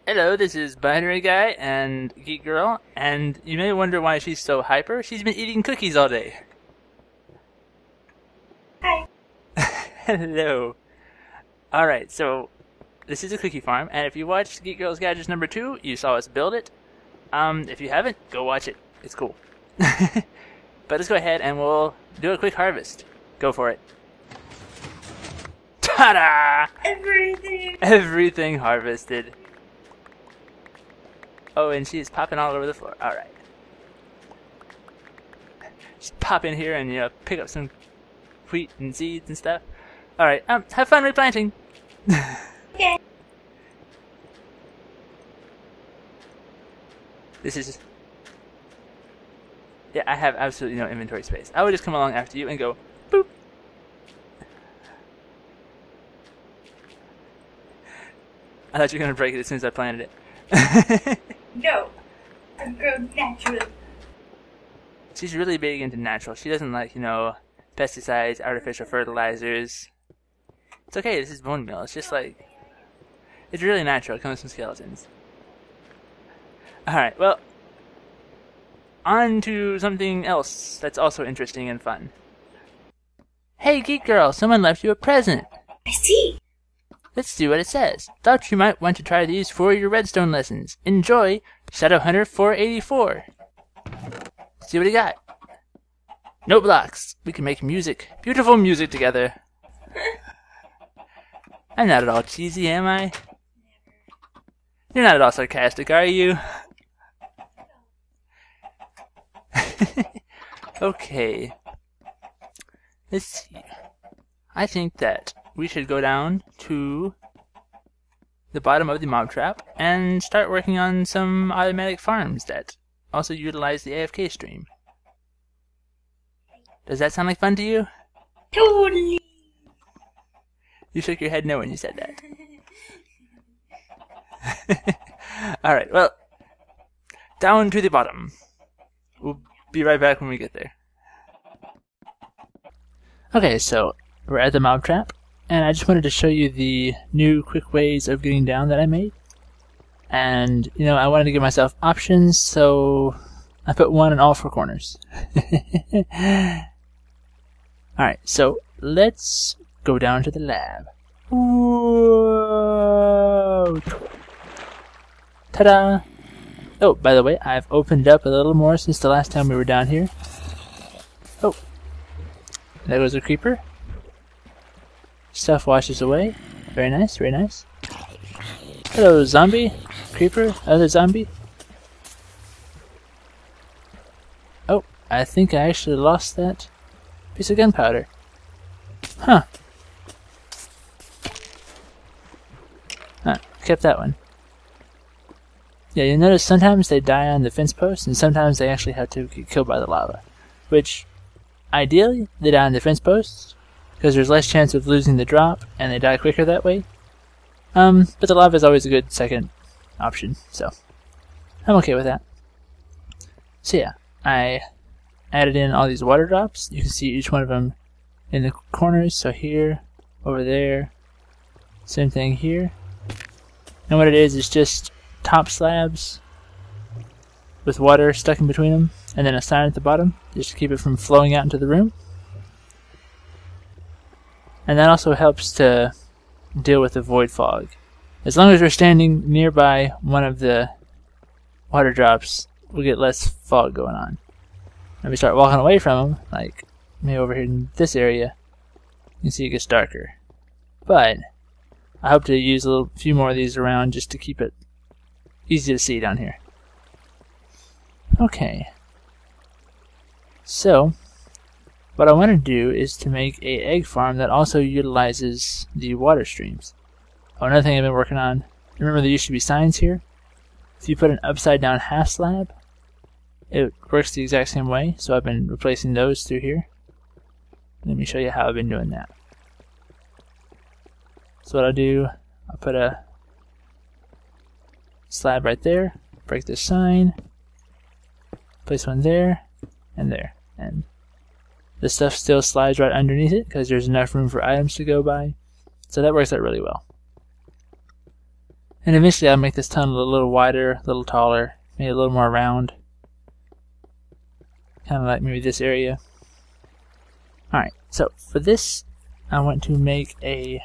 Hello, this is Binary Guy and Geekgurl, and you may wonder why she's so hyper. She's been eating cookies all day. Hi. Hello. Alright, so this is a cookie farm, and if you watched Geekgurl's Gadgets number 2, you saw us build it. If you haven't, go watch it. It's cool. But let's go ahead and we'll do a quick harvest. Go for it. Ta-da! Everything. Everything harvested. Oh, and she's popping all over the floor. Alright. Just pop in here and, pick up some wheat and seeds and stuff. Alright, have fun replanting. Okay. This is... Yeah, I have absolutely no inventory space. I would just come along after you and go, boop. I thought you were going to break it as soon as I planted it. No. I'm grown naturally. She's really big into natural. She doesn't like, pesticides, artificial fertilizers. It's okay, this is bone meal. It's just like... It's really natural. It comes from skeletons. Alright, well... On to something else that's also interesting and fun. Hey, Geekgurl, someone left you a present. I see. Let's see what it says. Thought you might want to try these for your redstone lessons. Enjoy, Shadowhunter 484. See what he got. No blocks. We can make music. Beautiful music together. I'm not at all cheesy, am I? You're not at all sarcastic, are you? Okay. Let's see. I think that we should go down to the bottom of the mob trap and start working on some automatic farms that also utilize the AFK stream. Does that sound like fun to you? Totally. You shook your head no when you said that. Alright, well, down to the bottom. We'll be right back when we get there. Okay, so we're at the mob trap, and I just wanted to show you the new quick ways of getting down that I made. And, I wanted to give myself options, so I put one in all four corners. Alright, so let's go down to the lab. Whoa! Ta-da! Oh, by the way, I've opened up a little more since the last time we were down here. Oh. There goes a creeper. Stuff washes away. Very nice, very nice. Hello, zombie. Creeper. Other zombie. Oh, I think I actually lost that piece of gunpowder. Huh. Kept that one. Yeah, you'll notice sometimes they die on the fence post, and sometimes they actually have to get killed by the lava. Which, ideally, they die on the fence posts, because there's less chance of losing the drop, and they die quicker that way. But the lava is always a good second option, so I'm okay with that. So yeah, I added in all these water drops. You can see each one of them in the corners, so here, over there, same thing here. And what it is just top slabs with water stuck in between them, and then a sign at the bottom just to keep it from flowing out into the room. And that also helps to deal with the void fog. As long as we're standing nearby one of the water drops, we'll get less fog going on. If we start walking away from them, like maybe over here in this area, you can see it gets darker. But I hope to use a few more of these around just to keep it easy to see down here. Okay. So, what I want to do is to make an egg farm that also utilizes the water streams. Oh, another thing I've been working on. Remember there used to be signs here? If you put an upside down half slab, it works the exact same way. So I've been replacing those through here. Let me show you how I've been doing that. So what I'll do, I'll put a slab right there, break this sign, place one there, and the stuff still slides right underneath it because there's enough room for items to go by, so that works out really well. And eventually I'll make this tunnel a little wider, a little taller, maybe a little more round. Kind of like maybe this area. Alright, so for this I want to make an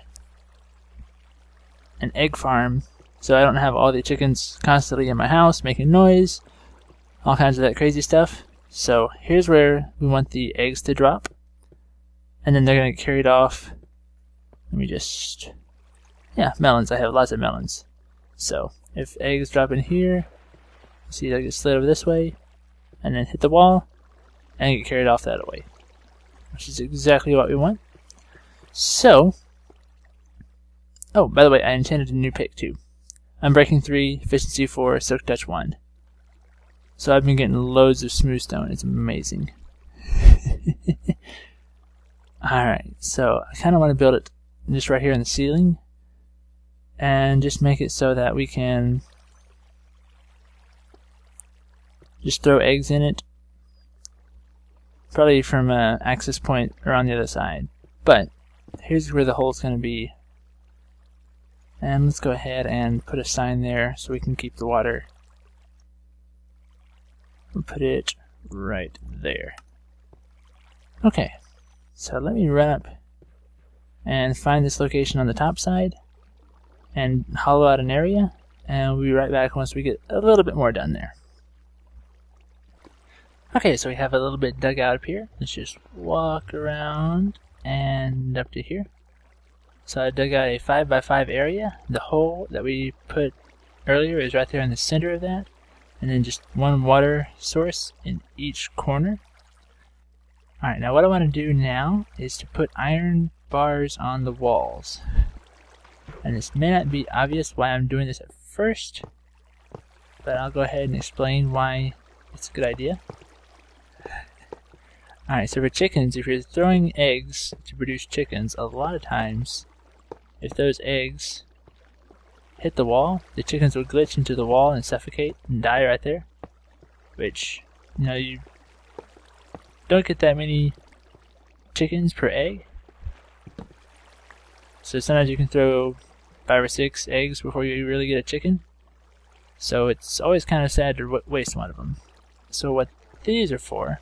egg farm so I don't have all the chickens constantly in my house making noise, all kinds of that crazy stuff. So here's where we want the eggs to drop, and then they're going to get carried off. Let me just, yeah, melons. I have lots of melons. So if eggs drop in here, see they get slid over this way, and then hit the wall, and get carried off that way, which is exactly what we want. So, oh, by the way, I intended a new pick too. Unbreaking 3, efficiency 4, silk touch 1. So I've been getting loads of smooth stone. It's amazing. Alright, so I kind of want to build it just right here in the ceiling, and just make it so that we can just throw eggs in it, probably from an access point or on the other side. But here's where the hole's going to be, and let's go ahead and put a sign there so we can keep the water. We'll put it right there. Okay, so let me run up and find this location on the top side and hollow out an area, and we'll be right back once we get a little bit more done there. Okay, so we have a little bit dug out up here. Let's just walk around and up to here. So I dug out a 5x5 area. The hole that we put earlier is right there in the center of that, and then just one water source in each corner. Alright, now what I want to do now is to put iron bars on the walls. And this may not be obvious why I'm doing this at first, but I'll go ahead and explain why it's a good idea. Alright, so for chickens, if you're throwing eggs to produce chickens, a lot of times, if those eggs hit the wall, the chickens will glitch into the wall and suffocate and die right there. Which, you know, you don't get that many chickens per egg. So sometimes you can throw 5 or 6 eggs before you really get a chicken. So it's always kind of sad to waste one of them. So what these are for,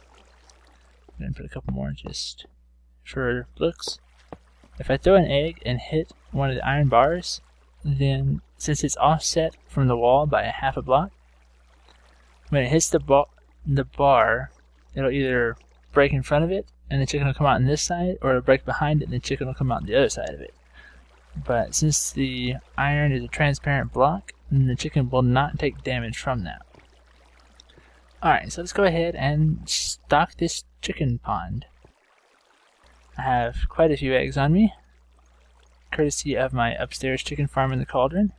I'm going to put a couple more just for looks. If I throw an egg and hit one of the iron bars, then since it's offset from the wall by a half a block, when it hits the bar, it'll either break in front of it and the chicken will come out on this side, or it'll break behind it and the chicken will come out on the other side of it. But since the iron is a transparent block, then the chicken will not take damage from that. Alright, so let's go ahead and stock this chicken pond. I have quite a few eggs on me, courtesy of my upstairs chicken farm in the cauldron.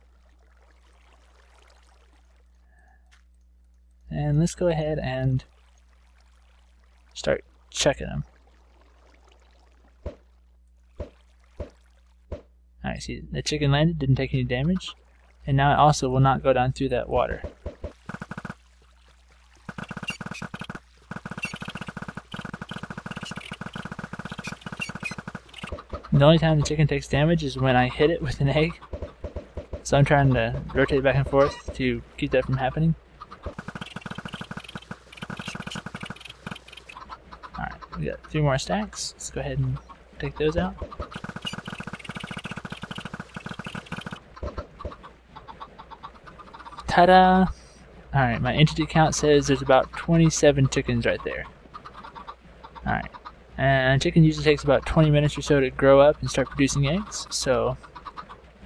And let's go ahead and start checking them. Alright, see, the chicken landed, didn't take any damage, and now it also will not go down through that water. The only time the chicken takes damage is when I hit it with an egg. So I'm trying to rotate it back and forth to keep that from happening. Alright, we got 3 more stacks. Let's go ahead and take those out. Ta-da! Alright, my entity count says there's about 27 chickens right there. Alright. And chicken usually takes about 20 minutes or so to grow up and start producing eggs. So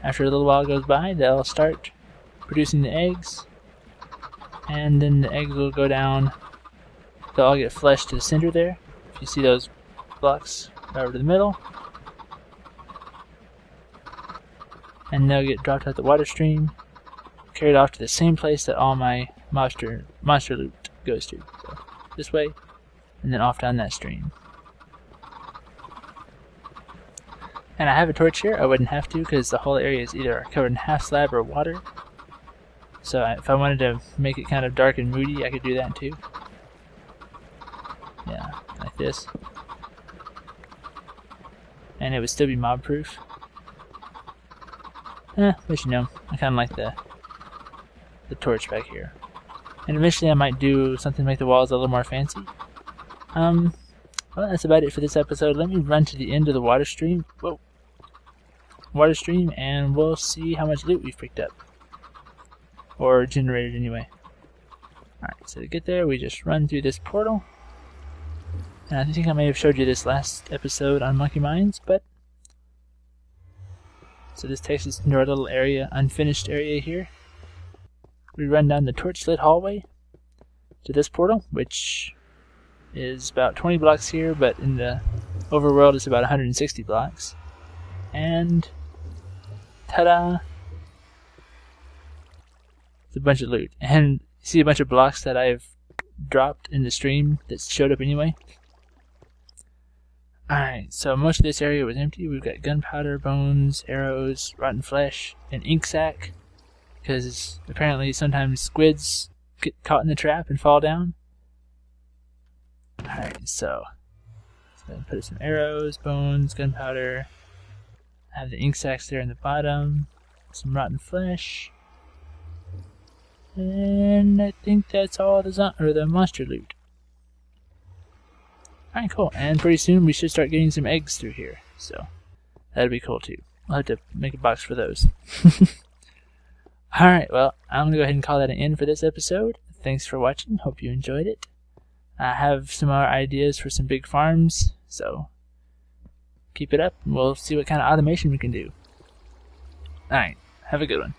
after a little while goes by, they'll start producing the eggs. And then the eggs will go down. They'll all get fleshed to the center there. If you see those blocks over to the middle. And they'll get dropped out the water stream, carried off to the same place that all my monster loot goes to. So this way, and then off down that stream. And I have a torch here. I wouldn't have to because the whole area is either covered in half slab or water. So if I wanted to make it kind of dark and moody, I could do that too. Yeah, like this. And it would still be mob proof. But you know, I kind of like the the torch back here. And eventually I might do something to make the walls a little more fancy. Well, that's about it for this episode. Let me run to the end of the water stream. Whoa. Water stream, and we'll see how much loot we've picked up. Or generated anyway. Alright, so to get there, we just run through this portal. And I think I may have showed you this last episode on MonkeyMines, but... So this takes us into our little area, unfinished area here. We run down the torch-lit hallway to this portal, which is about 20 blocks here, but in the overworld it's about 160 blocks. And... ta-da! It's a bunch of loot. And you see a bunch of blocks that I've dropped in the stream that showed up anyway. Alright, so most of this area was empty. We've got gunpowder, bones, arrows, rotten flesh, an ink sac, because apparently sometimes squids get caught in the trap and fall down. Alright, so put some arrows, bones, gunpowder. I have the ink sacs there in the bottom, some rotten flesh, and I think that's all the monster loot. Alright, cool. And pretty soon we should start getting some eggs through here. So, that'll be cool too. I'll have to make a box for those. Alright, well, I'm going to go ahead and call that an end for this episode. Thanks for watching. Hope you enjoyed it. I have some more ideas for some big farms, so keep it up and we'll see what kind of automation we can do. Alright, have a good one.